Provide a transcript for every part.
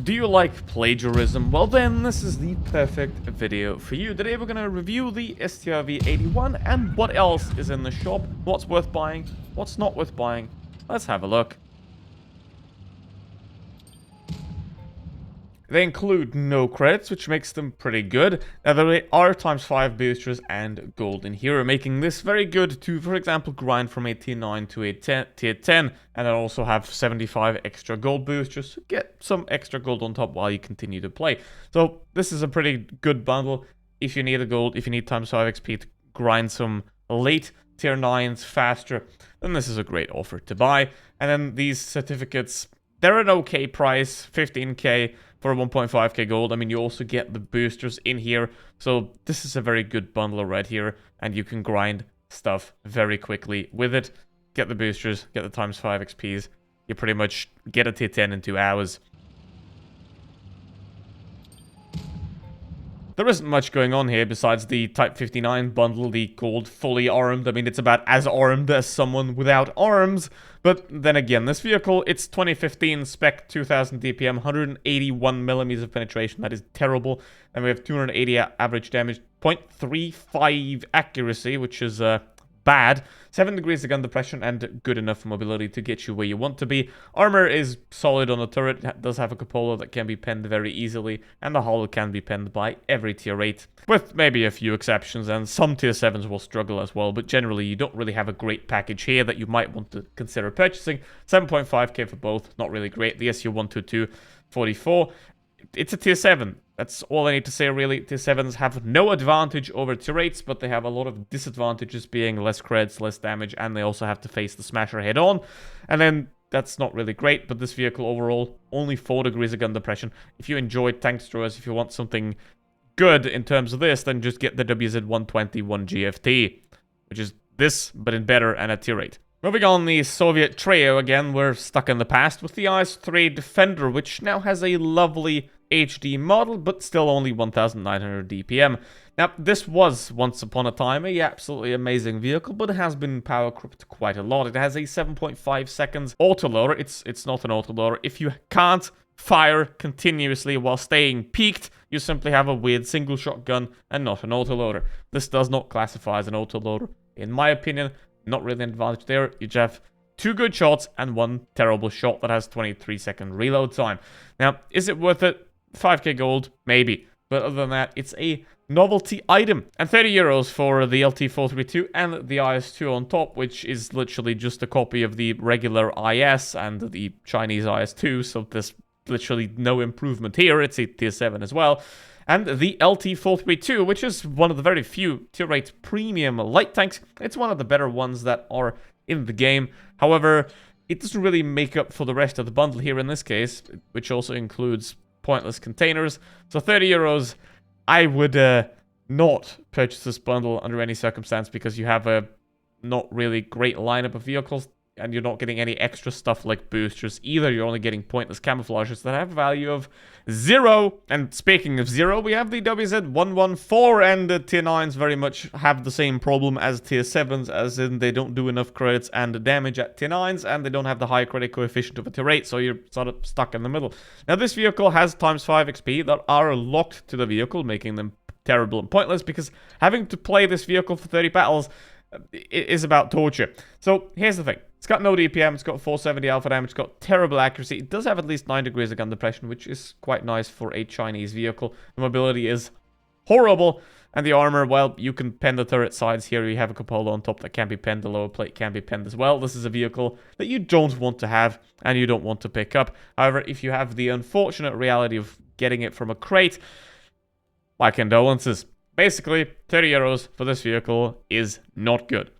Do you like plagiarism? Well then, this is the perfect video for you. Today we're gonna review the Strv 81 and what else is in the shop, what's worth buying, what's not worth buying. Let's have a look. They include no credits, which makes them pretty good. Now, there are ×5 boosters and gold in here, making this very good to, for example, grind from a tier 9 to a tier 10, and then also have 75 extra gold boosters to get some extra gold on top while you continue to play. So this is a pretty good bundle if you need a gold, if you need ×5 XP to grind some late tier 9s faster, then this is a great offer to buy. And then these certificates, they're an okay price, 15k for 1.5k gold. I mean, you also get the boosters in here, so this is a very good bundle right here, and you can grind stuff very quickly with it. Get the boosters, get the ×5 XPs, you pretty much get a tier 10 in 2 hours. There isn't much going on here besides the Type 59 bundle, the gold fully armed. I mean, it's about as armed as someone without arms. But then again, this vehicle, it's 2015 spec, 2000 DPM, 181 millimeters of penetration. That is terrible. And we have 280 average damage, 0.35 accuracy, which is bad. 7 degrees of gun depression and good enough mobility to get you where you want to be. Armor is solid on the turret. It does have a cupola that can be penned very easily, and the hull can be penned by every tier 8, with maybe a few exceptions, and some tier 7s will struggle as well, but generally you don't really have a great package here that you might want to consider purchasing. 7.5k for both, not really great. The SU-122 44, it's a tier 7. That's all I need to say, really. Tier 7s have no advantage over tier 8s, but they have a lot of disadvantages, being less creds, less damage, and they also have to face the Smasher head-on. And then that's not really great, but this vehicle overall, only 4 degrees of gun depression. If you enjoy tank destroyers, if you want something good in terms of this, then just get the WZ-121 GFT, which is this, but in better and at tier 8. Moving on, the Soviet trio again, we're stuck in the past with the IS-3 Defender, which now has a lovely HD model, but still only 1900 DPM. Now, this was once upon a time a absolutely amazing vehicle, but it has been power creeped quite a lot. It has a 7.5 seconds autoloader. It's not an autoloader. If you can't fire continuously while staying peaked, you simply have a weird single shot gun and not an autoloader. This does not classify as an autoloader, in my opinion. Not really an advantage there. You just have 2 good shots and 1 terrible shot that has 23-second reload time. Now, is it worth it? 5k gold, maybe. But other than that, it's a novelty item. And 30 euros for the LT432 and the IS-2 on top, which is literally just a copy of the regular IS and the Chinese IS-2. So there's literally no improvement here. It's a tier 7 as well. And the LT432, which is one of the very few tier 8 premium light tanks. It's one of the better ones that are in the game. However, it doesn't really make up for the rest of the bundle here in this case, which also includes pointless containers. So 30 euros, I would not purchase this bundle under any circumstance, because you have a not really great lineup of vehicles, and you're not getting any extra stuff like boosters either. You're only getting pointless camouflages that have a value of 0. And speaking of 0, we have the WZ-114, and the tier 9s very much have the same problem as tier 7s, as in they don't do enough credits and damage at tier 9s, and they don't have the high credit coefficient of a tier 8, so you're sort of stuck in the middle. Now, this vehicle has ×5 XP that are locked to the vehicle, making them terrible and pointless, because having to play this vehicle for 30 battles is about torture. So here's the thing. It's got no DPM, it's got 470 alpha damage, it's got terrible accuracy. It does have at least 9 degrees of gun depression, which is quite nice for a Chinese vehicle. The mobility is horrible, and the armor, well, you can pen the turret sides here. You have a cupola on top that can be penned, the lower plate can be penned as well. This is a vehicle that you don't want to have, and you don't want to pick up. However, if you have the unfortunate reality of getting it from a crate, my condolences. Basically, 30 euros for this vehicle is not good.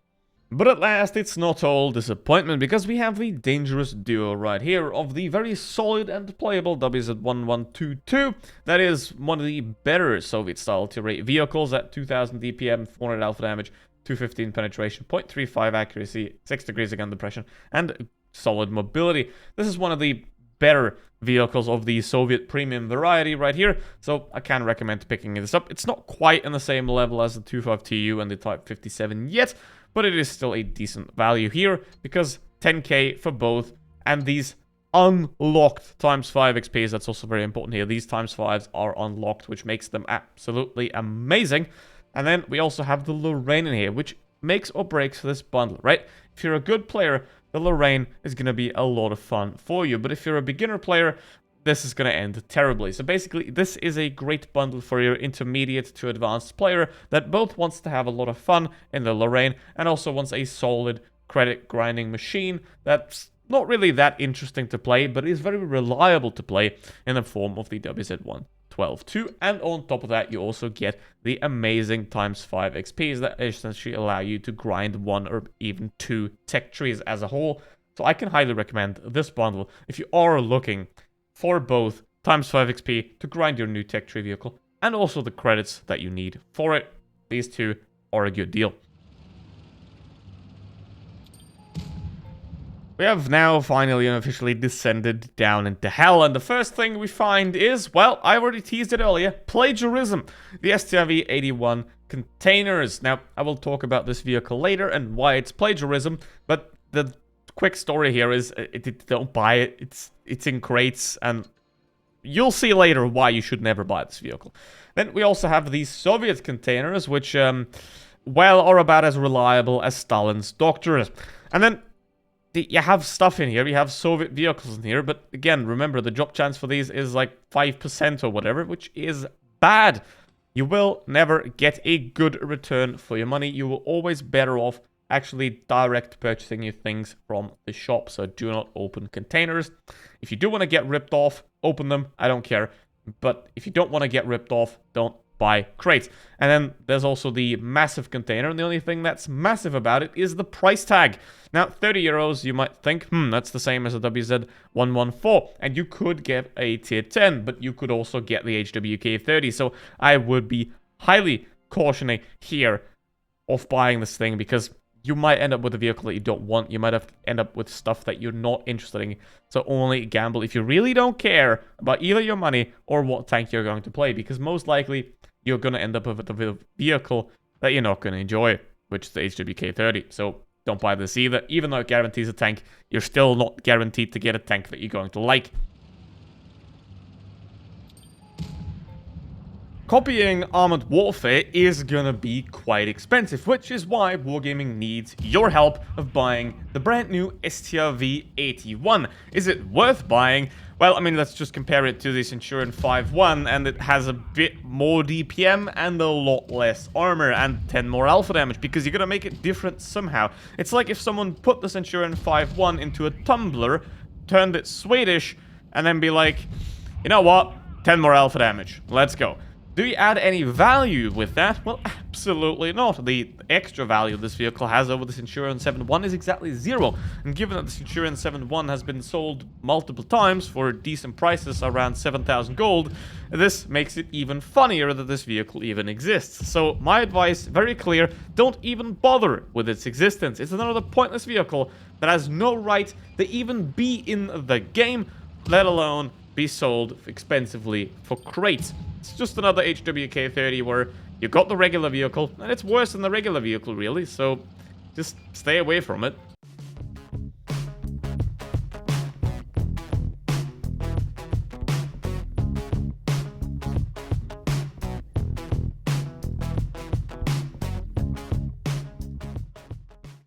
But at last, it's not all disappointment, because we have the dangerous duo right here of the very solid and playable WZ-1122. That is one of the better Soviet-style tier 8 vehicles at 2000 DPM, 400 alpha damage, 215 penetration, 0.35 accuracy, 6 degrees of gun depression, and solid mobility. This is one of the better vehicles of the Soviet premium variety right here, so I can recommend picking this up. It's not quite in the same level as the 25TU and the Type 57 yet, but it is still a decent value here, because 10k for both, and these unlocked times 5 XPs. That's also very important here. These times 5s are unlocked, which makes them absolutely amazing. And then we also have the Lorraine in here, which makes or breaks this bundle, right? If you're a good player, the Lorraine is going to be a lot of fun for you. But if you're a beginner player, this is going to end terribly. So basically, this is a great bundle for your intermediate to advanced player that both wants to have a lot of fun in the Lorraine and also wants a solid credit grinding machine that's not really that interesting to play, but is very reliable to play in the form of the WZ1-12-2. And on top of that, you also get the amazing times 5 XPs that essentially allow you to grind 1 or even 2 tech trees as a whole. So I can highly recommend this bundle if you are looking for both times 5 XP to grind your new tech tree vehicle and also the credits that you need for it. These two are a good deal. We have now finally and officially descended down into hell, and the first thing we find is, well, I already teased it earlier, plagiarism. The Strv 81 containers. Now, I will talk about this vehicle later and why it's plagiarism, but the quick story here is, don't buy it. It's in crates, and you'll see later why you should never buy this vehicle. Then we also have these Soviet containers, which, well, are about as reliable as Stalin's doctors. And then you have stuff in here, you have Soviet vehicles in here, but again, remember, the drop chance for these is like 5% or whatever, which is bad. You will never get a good return for your money. You will always better off actually direct purchasing your things from the shop, so do not open containers. If you do want to get ripped off, open them, I don't care. But if you don't want to get ripped off, don't buy crates. And then there's also the massive container, and the only thing that's massive about it is the price tag. Now, 30 euros, you might think, that's the same as a WZ114, and you could get a tier 10, but you could also get the HWK30, so I would be highly cautioning here of buying this thing, because you might end up with a vehicle that you don't want. You might end up with stuff that you're not interested in. So only gamble if you really don't care about either your money or what tank you're going to play, because most likely you're going to end up with a vehicle that you're not going to enjoy, which is the HWK30. So don't buy this either. Even though it guarantees a tank, you're still not guaranteed to get a tank that you're going to like. Copying Armored Warfare is gonna be quite expensive, which is why Wargaming needs your help of buying the brand new Strv 81. Is it worth buying? Well, I mean, let's just compare it to the Centurion 5-1, and it has a bit more DPM and a lot less armor and 10 more alpha damage, because you're gonna make it different somehow. It's like if someone put the Centurion 5-1 into a tumbler, turned it Swedish, and then be like, you know what, 10 more alpha damage, let's go. Do you add any value with that? Well, absolutely not. The extra value this vehicle has over the Centurion 7-1 is exactly 0. And given that the Centurion 7-1 has been sold multiple times for decent prices around 7,000 gold, this makes it even funnier that this vehicle even exists. So my advice, very clear, don't even bother with its existence. It's another pointless vehicle that has no right to even be in the game, let alone be sold expensively for crates. It's just another HWK30 where you got the regular vehicle, and it's worse than the regular vehicle, really, so just stay away from it.